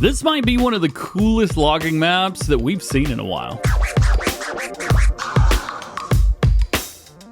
This might be one of the coolest logging maps that we've seen in a while.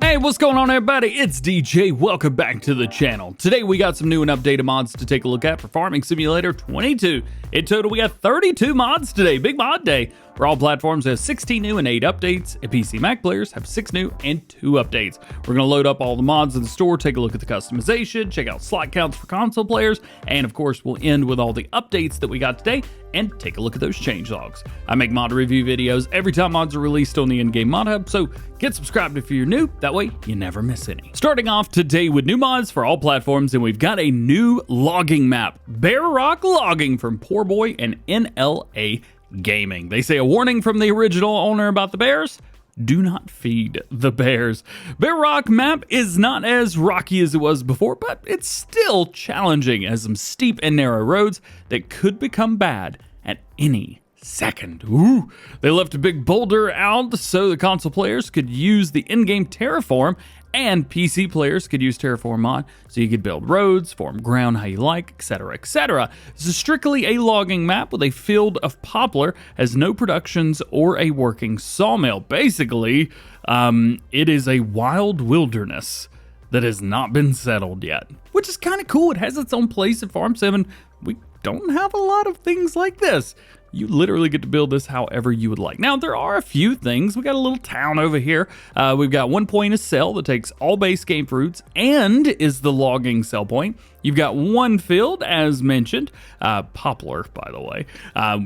Hey, what's going on everybody? It's DJ. Welcome back to the channel. Today we got some new and updated mods to take a look at for Farming Simulator 22. In total, we got 32 mods today. Big mod day. For all platforms, there's 16 new and 8 updates. And PC Mac players have 6 new and 2 updates. We're going to load up all the mods in the store, take a look at the customization, check out slot counts for console players, and of course, we'll end with all the updates that we got today and take a look at those changelogs. I make mod review videos every time mods are released on the in-game mod hub, so get subscribed if you're new. That way, you never miss any. Starting off today with new mods for all platforms, and we've got a new logging map, Bear Rock Logging from Poor Boy and NLA Gaming. They say a warning from the original owner about the bears: do not feed the bears. Bear Rock map is not as rocky as it was before, but it's still challenging, as some steep and narrow roads that could become bad at any second. Ooh, they left a big boulder out so the console players could use the in-game terraform, and PC players could use Terraform mod, so you could build roads, form ground how you like, etc., etc. This is strictly a logging map with a field of poplar, has no productions or a working sawmill. Basically, it is a wild wilderness that has not been settled yet, which is kind of cool. It has its own place in Farm 7. We don't have a lot of things like this. You literally get to build this however you would like. Now, there are a few things. We got a little town over here. We've got one point of sale that takes all base game fruits and is the logging sell point. You've got one field, as mentioned, poplar, by the way.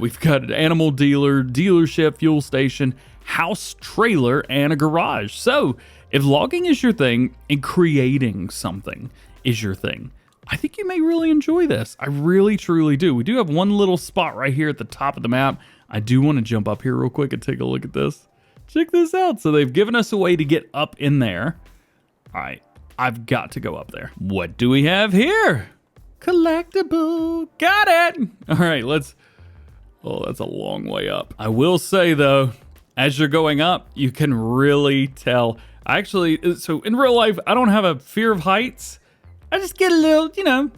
We've got an animal dealer, dealership, fuel station, house, trailer, and a garage. So, if logging is your thing and creating something is your thing, I think you may really enjoy this. I really, truly do. We do have one little spot right here at the top of the map. I do want to jump up here real quick and take a look at this. Check this out. So they've given us a way to get up in there. All right, I've got to go up there. What do we have here? Collectible. Got it. All right, let's... Oh, that's a long way up. I will say, though, as you're going up, you can really tell. Actually, so in real life, I don't have a fear of heights. I just get a little, you know,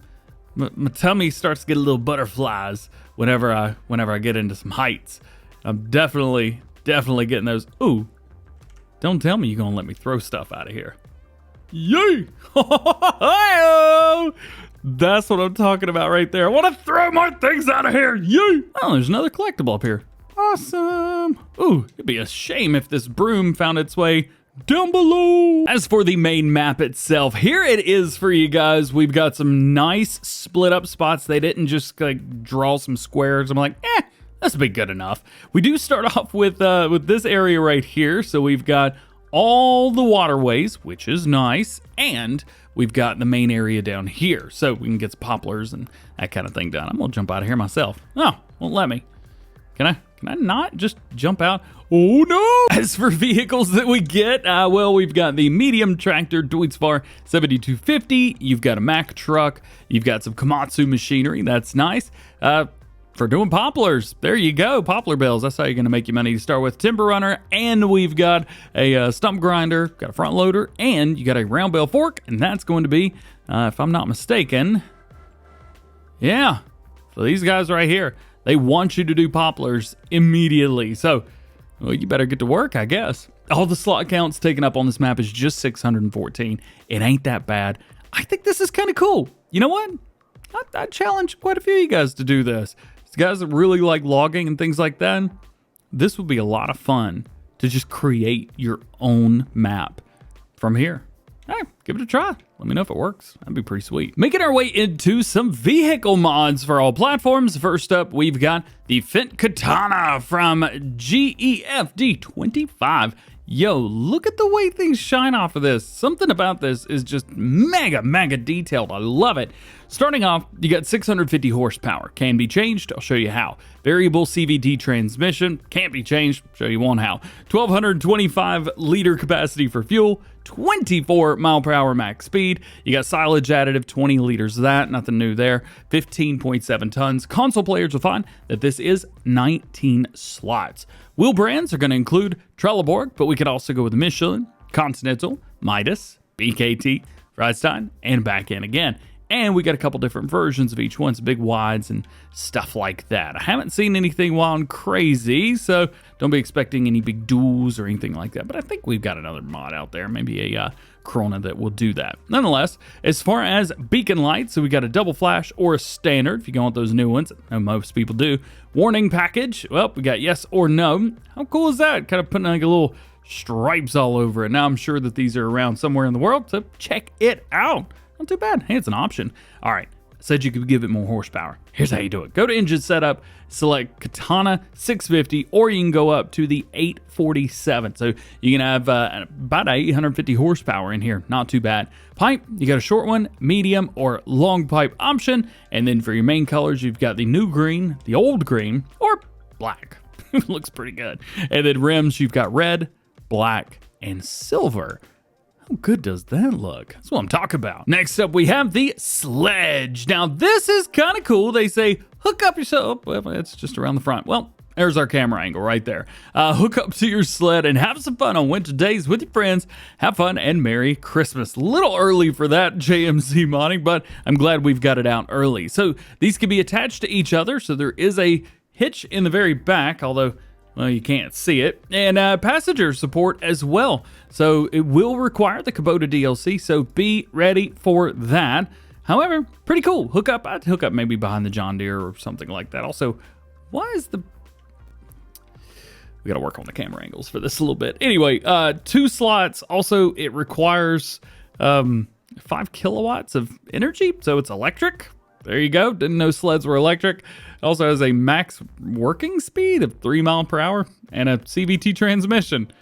my tummy starts to get a little butterflies whenever I get into some heights. I'm definitely getting those. Ooh, don't tell me you're gonna let me throw stuff out of here. Yay! That's what I'm talking about right there. I want to throw more things out of here. Yay! Oh, there's another collectible up here. Awesome. Ooh, it'd be a shame if this broom found its way down below. As for the main map itself, here it is for you guys. We've got some nice split up spots. They didn't just like draw some squares. I'm like, that's be good enough. We do start off with this area right here. So we've got all the waterways, which is nice, and we've got the main area down here, so we can get some poplars and that kind of thing done. I'm gonna jump out of here myself. Oh, won't let me. Can I not just jump out? Oh no! As for vehicles that we get, well, we've got the medium tractor Deutz-Fahr 7250. You've got a Mack truck. You've got some Komatsu machinery. That's nice. For doing poplars, there you go. Poplar bales. That's how you're going to make your money to start with. Timber runner, and we've got a stump grinder, got a front loader, and you got a round bale fork, and that's going to be, if I'm not mistaken, yeah, so these guys right here. They want you to do poplars immediately. So, well, you better get to work, I guess. All the slot counts taken up on this map is just 614. It ain't that bad. I think this is kind of cool. You know what? I challenge quite a few of you guys to do this. These guys that really like logging and things like that, this would be a lot of fun to just create your own map from here. Hey, give it a try. Let me know if it works. That'd be pretty sweet. Making our way into some vehicle mods for all platforms. First up, we've got the Fendt Katana from GEFD 25. Yo, look at the way things shine off of this. Something about this is just mega detailed. I love it. Starting off, you got 650 horsepower. Can be changed. I'll show you how. Variable CVT transmission. Can't be changed. Show you one how. 1,225 liter capacity for fuel. 24 mile per hour max speed. You got silage additive, 20 liters of that. Nothing new there. 15.7 tons. Console players will find that this is 19 slots. Wheel brands are going to include Trelleborg, but we could also go with Michelin, Continental, Midas, BKT, Freistein, and back in again. and we got a couple different versions of each one, some big wides and stuff like that. I haven't seen anything wild and crazy, so don't be expecting any big duels or anything like that, but I think we've got another mod out there, maybe a Corona, that will do that. Nonetheless, as far as beacon lights, so we got a double flash or a standard, if you go with those new ones, and most people do. Warning package, well, we got yes or no. How cool is that? Kind of putting like a little stripes all over it. Now I'm sure that these are around somewhere in the world, so check it out. Not too bad. Hey, it's an option. All right. Said you could give it more horsepower. Here's how you do it. Go to engine setup, select Katana 650, or you can go up to the 847. So you can have about 850 horsepower in here. Not too bad. Pipe, you got a short one, medium, or long pipe option. And then for your main colors, you've got the new green, the old green, or black. Looks pretty good. And then rims, you've got red, black, and silver. How good does that look? That's what I'm talking about. Next up, we have the Sledge. Now, this is kind of cool. They say, hook up yourself. Well, it's just around the front. Well, there's our camera angle right there. Hook up to your sled and have some fun on winter days with your friends. Have fun and Merry Christmas. A little early for that JMC modding, but I'm glad we've got it out early. So these can be attached to each other. So there is a hitch in the very back, although, well, you can't see it, and passenger support as well. So it will require the Kubota DLC, so be ready for that. However, pretty cool. Hook up, I'd hook up maybe behind the John Deere or something like that. Also, why is the... We got to work on the camera angles for this a little bit. Anyway, 2 slots. Also, it requires 5 kilowatts of energy, so it's electric. There you go. Didn't know sleds were electric. Also has a max working speed of 3 miles per hour and a CVT transmission.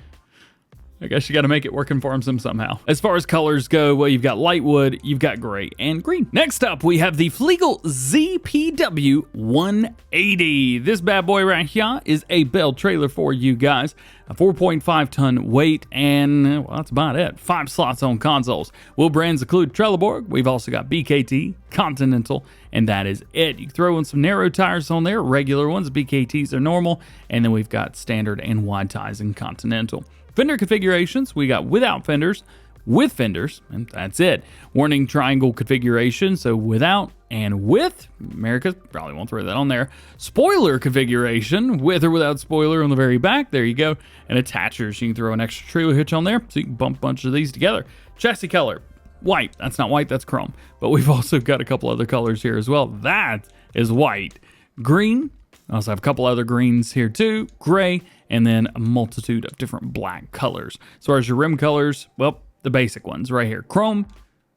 I guess you got to make it working for them somehow. As far as colors go, well, you've got light wood, you've got gray and green. Next up, we have the Fliegl ZPW 180. This bad boy right here is a bell trailer for you guys. A 4.5 ton weight, and well, that's about it. 5 slots on consoles. Wheel brands include Trelleborg. We've also got BKT, Continental, and that is it. You can throw in some narrow tires on there, regular ones. BKTs are normal, and then we've got standard and wide tires in Continental. Fender configurations, we got without fenders, with fenders, and that's it. Warning triangle configuration, so without and with. America probably won't throw that on there. Spoiler configuration, with or without spoiler on the very back. There you go. And attachers, you can throw an extra trailer hitch on there, so you can bump a bunch of these together. Chassis color, white. That's not white, that's chrome. But we've also got a couple other colors here as well. That is white. Green, I also have a couple other greens here too. Gray, and then a multitude of different black colors. As far as your rim colors, well, the basic ones right here. Chrome,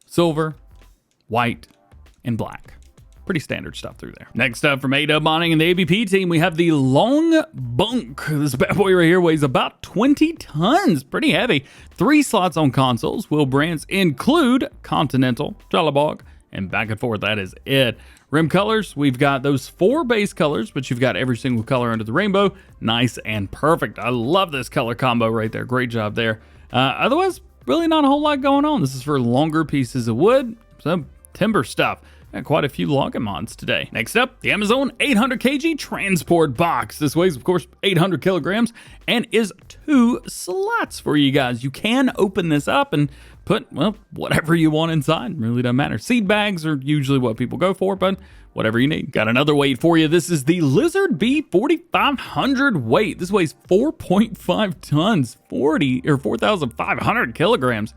silver, white, and black. Pretty standard stuff through there. Next up from A-Dub Modding and the ABP team, we have the long Bunk. This bad boy right here weighs about 20 tons. Pretty heavy. 3 slots on consoles. Wheel brands include Continental, Trelleborg, and back and forth. That is it. Rim colors, we've got those 4 base colors, but you've got every single color under the rainbow. Nice and perfect. I love this color combo right there. Great job there. Otherwise, really not a whole lot going on. This is for longer pieces of wood, some timber stuff. Got quite a few logging mods today. Next up, the Amazon 800 kg Transportbox. This weighs, of course, 800 kilograms and is 2 slots for you guys. You can open this up and put, well, whatever you want inside. Really doesn't matter. Seed bags are usually what people go for, but whatever you need. Got another weight for you. This is the Lizard B 4500 weight. This weighs 4.5 tons, 4,500 kilograms.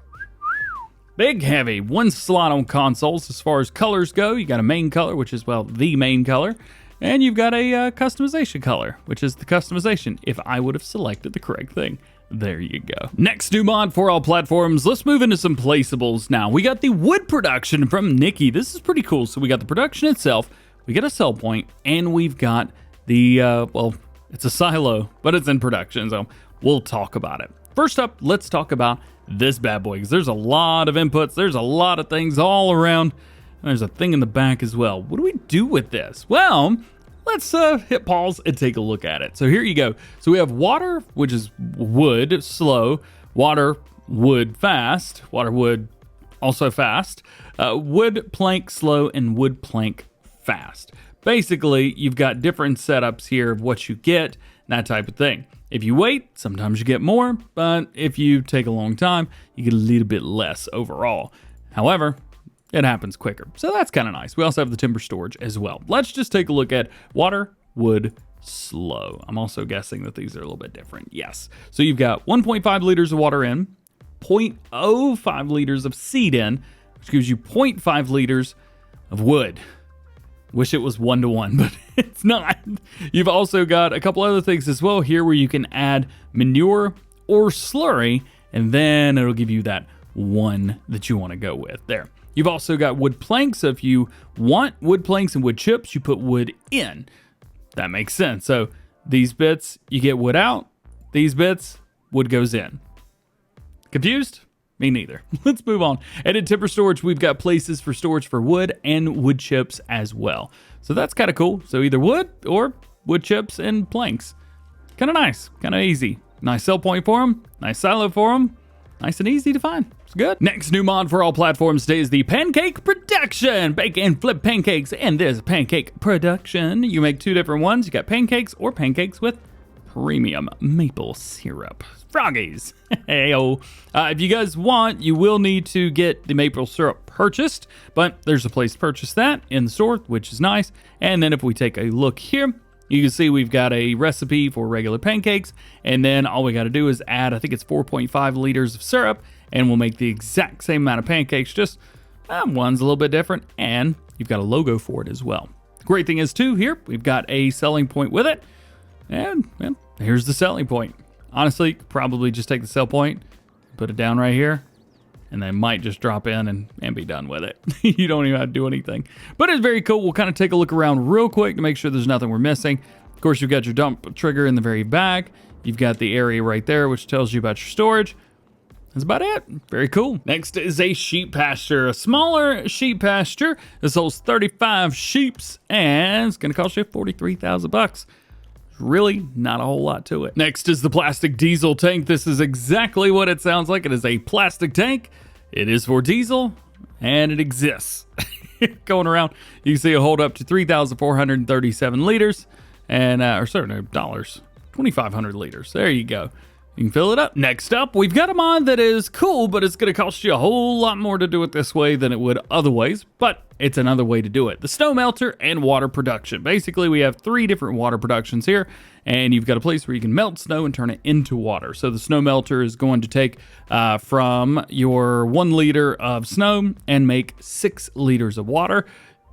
Big heavy. 1 slot on consoles. As far as colors go, you got a main color, which is, well, the main color. And you've got a customization color, which is the customization if I would have selected the correct thing. There you go. Next new mod for all platforms. Let's move into some placeables now. We got the wood production from Nikki. This is pretty cool. So we got the production itself, we got a sell point, and we've got the, well, it's a silo, but it's in production, so we'll talk about it. First up, let's talk about this bad boy, because there's a lot of inputs. There's a lot of things all around. There's a thing in the back as well. What do we do with this? Well, let's hit pause and take a look at it. So here you go. So we have water, which is wood, slow. Water, wood, fast. Water, wood, also fast. Wood, plank, slow, and wood, plank, fast. Basically, you've got different setups here of what you get, that type of thing. If you wait, sometimes you get more, but if you take a long time, you get a little bit less overall. However, it happens quicker. So that's kind of nice. We also have the timber storage as well. Let's just take a look at water, wood, slow. I'm also guessing that these are a little bit different. Yes. So you've got 1.5 liters of water in, 0.05 liters of seed in, which gives you 0.5 liters of wood. Wish it was 1-to-1, but it's not. You've also got a couple other things as well here where you can add manure or slurry, and then it'll give you that one that you want to go with there. You've also got wood planks. So if you want wood planks and wood chips, you put wood in. That makes sense. So these bits, you get wood out. These bits, wood goes in. Confused? Me neither. Let's move on. And in timber storage, we've got places for storage for wood and wood chips as well. So that's kind of cool. So either wood or wood chips and planks. Kind of nice, kind of easy. Nice sell point for them. Nice silo for them. Nice and easy to find. It's good. Next new mod for all platforms today is the Pancake Production. Bake and flip pancakes. And there's Pancake Production. You make two different ones. You got pancakes or pancakes with premium maple syrup. Froggies. Hey-o. If you guys want, you will need to get the maple syrup purchased, but there's a place to purchase that in the store, which is nice. And then if we take a look here, you can see we've got a recipe for regular pancakes, and then all we got to do is add, I think it's 4.5 liters of syrup, and we'll make the exact same amount of pancakes, just one's a little bit different, and you've got a logo for it as well. The great thing is, too, here, we've got a selling point with it, and well, here's the selling point. Honestly, probably just take the sell point, put it down right here, and they might just drop in and be done with it. You don't even have to do anything. But it's very cool. We'll kind of take a look around real quick to make sure there's nothing we're missing. Of course, you've got your dump trigger in the very back. You've got the area right there, which tells you about your storage. That's about it. Very cool. Next is a sheep pasture, a smaller sheep pasture. This holds 35 sheeps, and it's going to cost you $43,000. Really not a whole lot to it. Next is the plastic diesel tank. This is exactly what it sounds like. It is a plastic tank. It is for diesel, and it exists. Going around, you can see it hold up to 3,437 liters, and or sorry, no, dollars, 2,500 liters. There you go. You can fill it up. Next up, we've got a mod that is cool, but it's going to cost you a whole lot more to do it this way than it would otherwise, but it's another way to do it. The snow melter and water production. Basically, we have 3 different water productions here, and you've got a place where you can melt snow and turn it into water. So the snow melter is going to take from your 1 liter of snow and make 6 liters of water.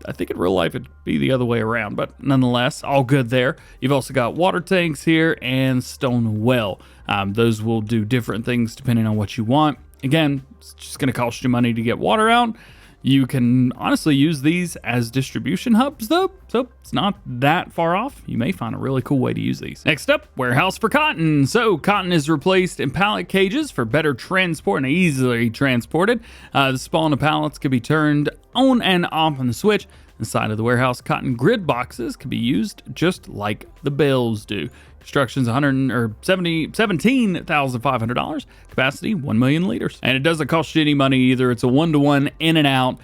I think in real life it'd be the other way around, but nonetheless, all good there. You've also got water tanks here and stone well. Those will do different things depending on what you want. Again, it's just going to cost you money to get water out. You can honestly use these as distribution hubs though, so it's not that far off. You may find a really cool way to use these. Next up, warehouse for cotton. So cotton is replaced in pallet cages for better transport and easily transported. The spawn of pallets can be turned on and off on the switch. Inside of the warehouse, cotton grid boxes can be used just like the bales do. Construction's $17,500. Capacity 1 million liters. And it doesn't cost you any money either. It's a 1-to-1 in and out.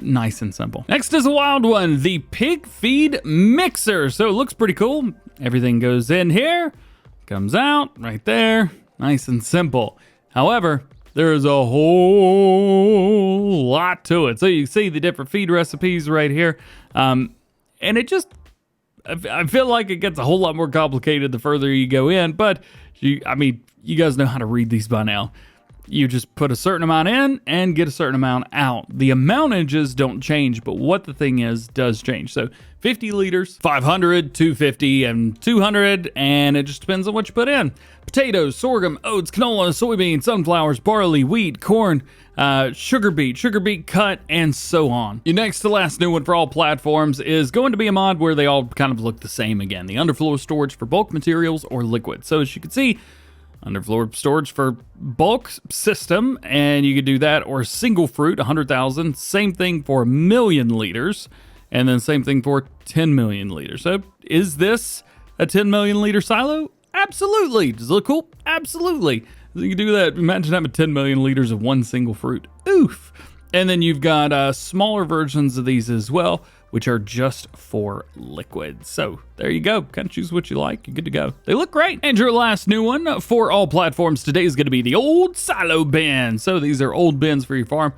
Nice and simple. Next is a wild one, the pig feed mixer. So it looks pretty cool. Everything goes in here, comes out right there. Nice and simple. However, there's a whole lot to it. So you see the different feed recipes right here. And it just, I feel like it gets a whole lot more complicated the further you go in, but you guys know how to read these by now. You just put a certain amount in and get a certain amount out. The amountages don't change, but what the thing is does change. So 50 liters, 500, 250, and 200, and it just depends on what you put in. Potatoes, sorghum, oats, canola, soybeans, sunflowers, barley, wheat, corn, sugar beet cut, and so on. Your next to last new one for all platforms is going to be a mod where they all kind of look the same again. The underfloor storage for bulk materials or liquid. So as you can see, underfloor storage for bulk system, and you could do that, or single fruit, 100,000. Same thing for 1 million liters, and then same thing for 10 million liters. So is this a 10 million liter silo? Absolutely. Does it look cool? Absolutely. You can do that. Imagine having 10 million liters of one single fruit. Oof. And then you've got smaller versions of these as well, which are just for liquids. So there you go. Kind of choose what you like. You're good to go. They look great. And your last new one for all platforms today is going to be the old silo bin. So these are old bins for your farm.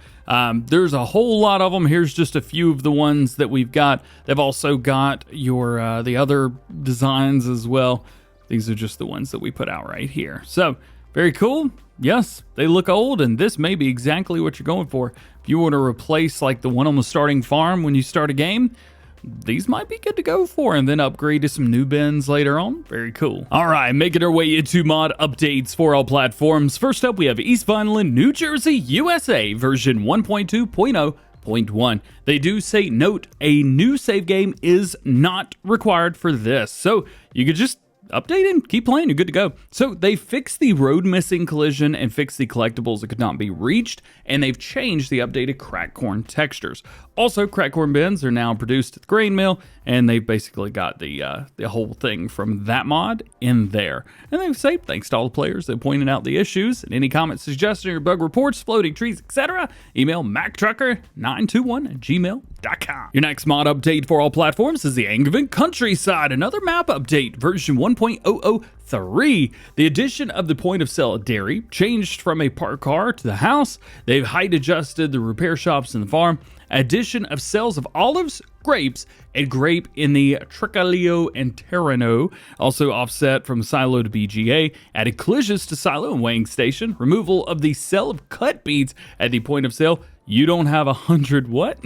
There's a whole lot of them. Here's just a few of the ones that we've got. They've also got your the other designs as well. These are just the ones that we put out right here. So very cool. Yes, they look old, and this may be exactly what you're going for. If you want to replace like the one on the starting farm when you start a game, these might be good to go for, and then upgrade to some new bins later on. Very cool. All right, making our way into mod updates for all platforms. First up, we have East Vineland, New Jersey, USA, version 1.2.0.1. They do say, note, a new save game is not required for this. So you could just update and keep playing, you're good to go. So they fixed the road missing collision and fixed the collectibles that could not be reached, and they've changed the updated cracked corn textures. Also, cracked corn bins are now produced at the grain mill, and they've basically got the whole thing from that mod in there. And they've said thanks to all the players that pointed out the issues, and any comments, suggestions, or bug reports, floating trees, etc. Email mactrucker921@gmail.com. Your next mod update for all platforms is the Angevin Countryside, another map update, version 1.003. The addition of the point of sale dairy changed from a park car to the house. They've height adjusted the repair shops in the farm. Addition of sales of olives, grapes, and grape in the Tricalio and Terrano. Also offset from silo to BGA. Added collisions to silo and weighing station. Removal of the sale of cut beets at the point of sale. You don't have 100 what?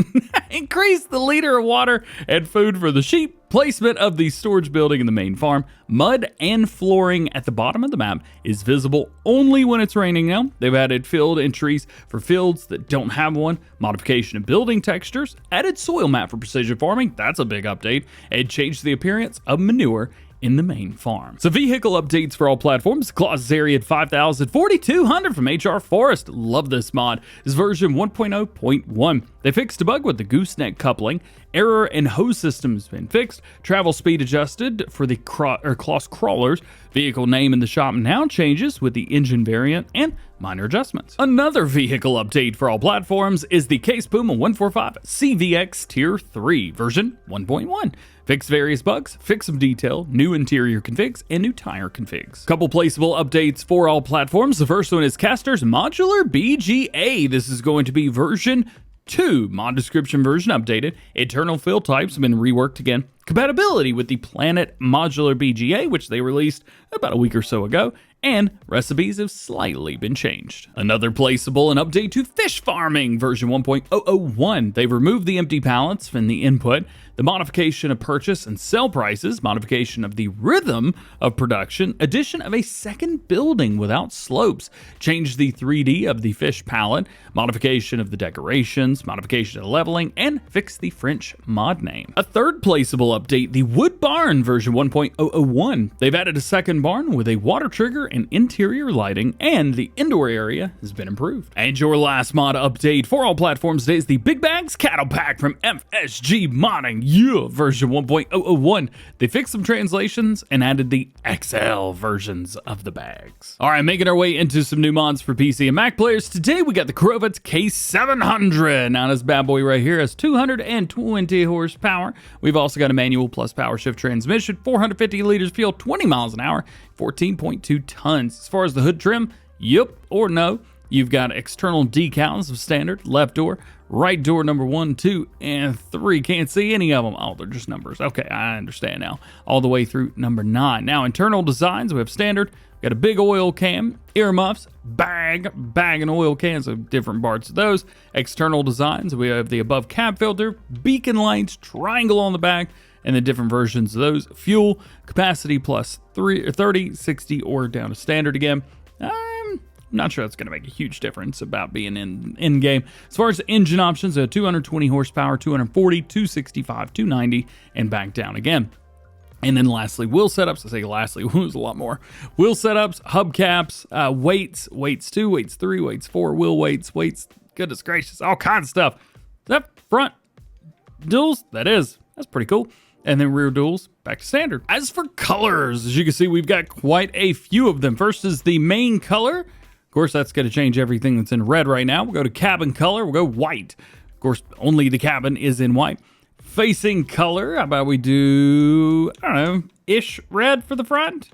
Increase the liter of water and food for the sheep. Placement of the storage building in the main farm. Mud and flooring at the bottom of the map is visible only when it's raining now. They've added field entries for fields that don't have one. Modification of building textures. Added soil map for precision farming. That's a big update. And changed the appearance of manure in the main farm. So vehicle updates for all platforms. Claas Xerion 5000 4200 from HR Forest. Love this mod. This is version 1.0.1. They fixed a bug with the gooseneck coupling. Error and hose system has been fixed. Travel speed adjusted for the Claas crawlers. Vehicle name in the shop now changes with the engine variant and minor adjustments. Another vehicle update for all platforms is the Case Puma 145 CVX Tier 3 version 1.1. Fix various bugs, fix some detail, new interior configs, and new tire configs. Couple placeable updates for all platforms. The first one is Caster's Modular BGA. This is going to be version 2. Mod description version updated. Internal fill types have been reworked again. Compatibility with the Planet Modular BGA, which they released about a week or so ago, and recipes have slightly been changed. Another placeable, an update to Fishfarming version 1.001. They've removed the empty pallets from the input, the modification of purchase and sell prices, modification of the rhythm of production, addition of a second building without slopes, changed the 3D of the fish pallet, modification of the decorations, modification of leveling, and fixed the French mod name. A third placeable update, the Wood Barn version 1.001. They've added a second barn with a water trigger and interior lighting, and the indoor area has been improved. And your last mod update for all platforms today is the BigBags Cattle Pack from FSG Modding. Yeah, version 1.001. They fixed some translations and added the XL versions of the bags. All right, making our way into some new mods for PC and Mac players. Today we got the Kirovets K-700. Now this bad boy right here has 220 horsepower. We've also got a manual plus power shift transmission, 450 liters fuel, 20 miles an hour, 14.2 tons. As far as the hood trim, yep or no. You've got external decals of standard, left door, right door number 1, 2, and 3. Can't see any of them. Oh, they're just numbers. Okay, I understand now. All the way through number 9. Now, internal designs, we have standard. We've got a big oil can, earmuffs, bag and oil cans of different parts of those. External designs, we have the above cab filter, beacon lights, triangle on the back, and the different versions of those. Fuel, capacity plus 30, 60, or down to standard again. I'm not sure that's going to make a huge difference about being in game. As far as the engine options, 220 horsepower, 240, 265, 290, and back down again. And then lastly, wheel setups. I say lastly, there's a lot more. Wheel setups, hubcaps, weights 2, weights 3, weights 4, wheel weights, goodness gracious, all kinds of stuff. That front duals, that's pretty cool. And then rear duals, back to standard. As for colors, as you can see, we've got quite a few of them. First is the main color. Of course, that's going to change everything that's in red right now. We'll go to cabin color. We'll go white. Of course, only the cabin is in white. facing color. How about we do, I don't know, ish red for the front?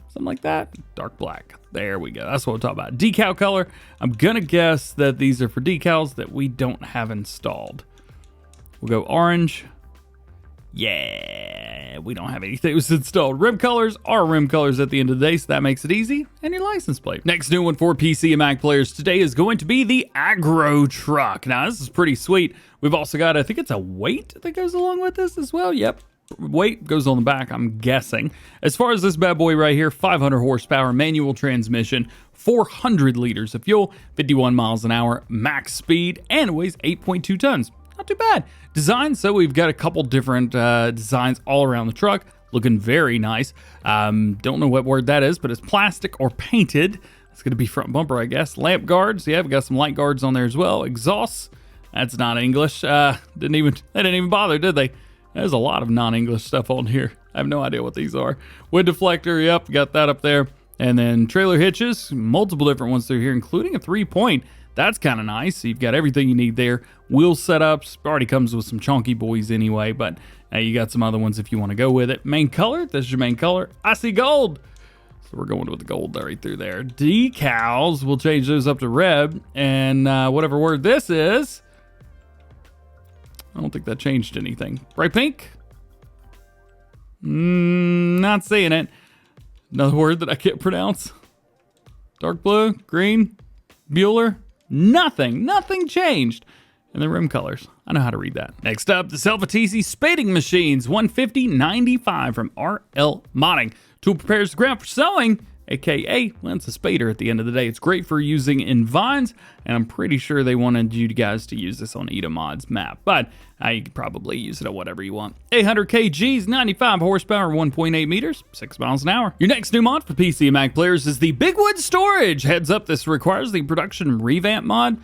Something like that. Dark black. There we go. That's what we're talking about. Decal color. I'm going to guess that these are for decals that we don't have installed. We'll go orange. Yeah, we don't have anything was installed. Rim colors are rim colors at the end of the day, so that makes it easy. And your license plate. Next new one for PC and Mac players today is going to be the Agrotruck. Now, this is pretty sweet. We've also got, I think it's a weight that goes along with this as well. Yep. Weight goes on the back, I'm guessing. As far as this bad boy right here, 500 horsepower, manual transmission, 400 liters of fuel, 51 miles an hour, max speed, and weighs 8.2 tons. Not too bad. Design, so we've got a couple different designs all around the truck. Looking very nice. Don't know what word that is, but it's plastic or painted. It's going to be front bumper, I guess. Lamp guards, yeah, we've got some light guards on there as well. Exhausts, that's not English. They didn't even bother, did they? There's a lot of non-English stuff on here. I have no idea what these are. Wind deflector, yep, got that up there. And then trailer hitches, multiple different ones through here, including a 3-point. That's kind of nice. So you've got everything you need there. Wheel setups, already comes with some chunky boys anyway, but you got some other ones if you want to go with it. Main color, this is your main color. I see gold. So we're going with the gold right through there. Decals, we'll change those up to red. And whatever word this is, I don't think that changed anything. Bright pink? Not seeing it. Another word that I can't pronounce. Dark blue, green, Bueller. Nothing changed. And the rim colors, I know how to read that. Next up, the Selvatici Spading Machines, 150.95 from RL Modding. Tool prepares the ground for sowing, aka, well, it's a spader at the end of the day. It's great for using in vines, and I'm pretty sure they wanted you guys to use this on Edomod's map, but you could probably use it on whatever you want. 800 kgs, 95 horsepower, 1.8 meters, 6 miles an hour. Your next new mod for PC and Mac players is the Bigwood Storage. Heads up, this requires the production revamp mod.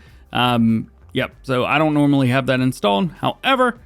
Yep, so I don't normally have that installed. However,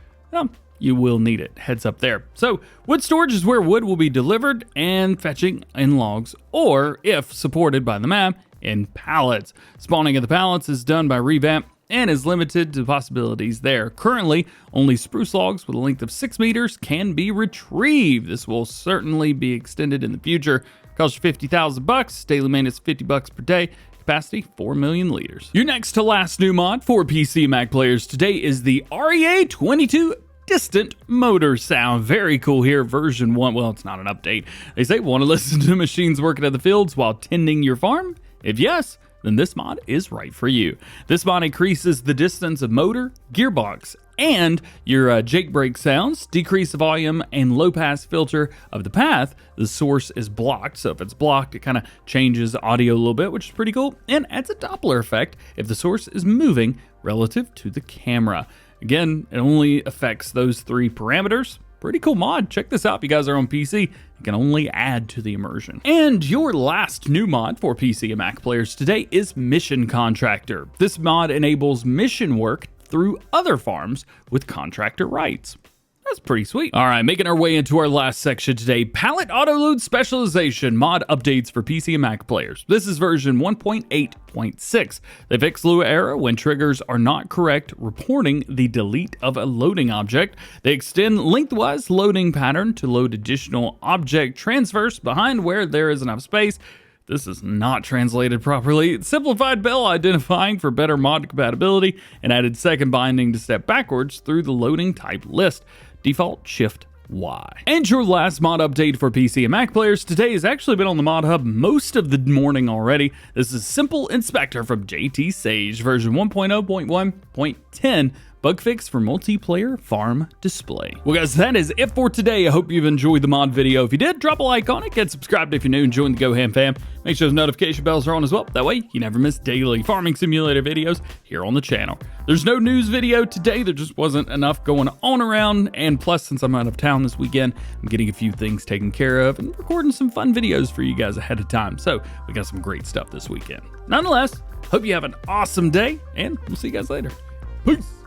you will need it. Heads up there. So wood storage is where wood will be delivered and fetching in logs, or if supported by the map, in pallets. Spawning of the pallets is done by revamp and is limited to possibilities there. Currently, only spruce logs with a length of 6 meters can be retrieved. This will certainly be extended in the future. Costs you $50,000, daily maintenance $50 per day. Capacity 4 million liters. Your next to last new mod for PC and Mac players today is the REA22 Distant Motor Sound. Very cool here, version 1. Well, it's not an update. They say, want to listen to machines working at the fields while tending your farm? If yes, then this mod is right for you. This mod increases the distance of motor, gearbox, and your Jake brake sounds, decrease the volume and low pass filter of the path. The source is blocked, so if it's blocked, it kind of changes the audio a little bit, which is pretty cool, and adds a Doppler effect if the source is moving relative to the camera. Again, it only affects those 3 parameters. Pretty cool mod. Check this out if you guys are on PC. It can only add to the immersion. And your last new mod for PC and Mac players today is Mission Contractor. This mod enables mission work through other farms with contractor rights. That's pretty sweet. All right, making our way into our last section today, Pallet Autoload Specialization mod updates for PC and Mac players. This is version 1.8.6. They fixed Lua error when triggers are not correct, reporting the delete of a loading object. They extend lengthwise loading pattern to load additional object transfers behind where there is enough space. This is not translated properly. It simplified bell identifying for better mod compatibility and added second binding to step backwards through the loading type list. Default Shift Y. And your last mod update for PC and Mac players today has actually been on the Mod Hub most of the morning already. This is Simple Inspector from JT Sage, version 1.0.1.10. Bug fix for multiplayer farm display. Well guys, that is it for today. I hope you've enjoyed the mod video. If you did, drop a like on it, get subscribed if you're new, and join the DjGoHam fam. Make sure those notification bells are on as well. That way you never miss daily farming simulator videos here on the channel. There's no news video today. There just wasn't enough going on around, and plus since I'm out of town this weekend, I'm getting a few things taken care of and recording some fun videos for you guys ahead of time. So we got some great stuff this weekend. Nonetheless, hope you have an awesome day, and we'll see you guys later. Peace.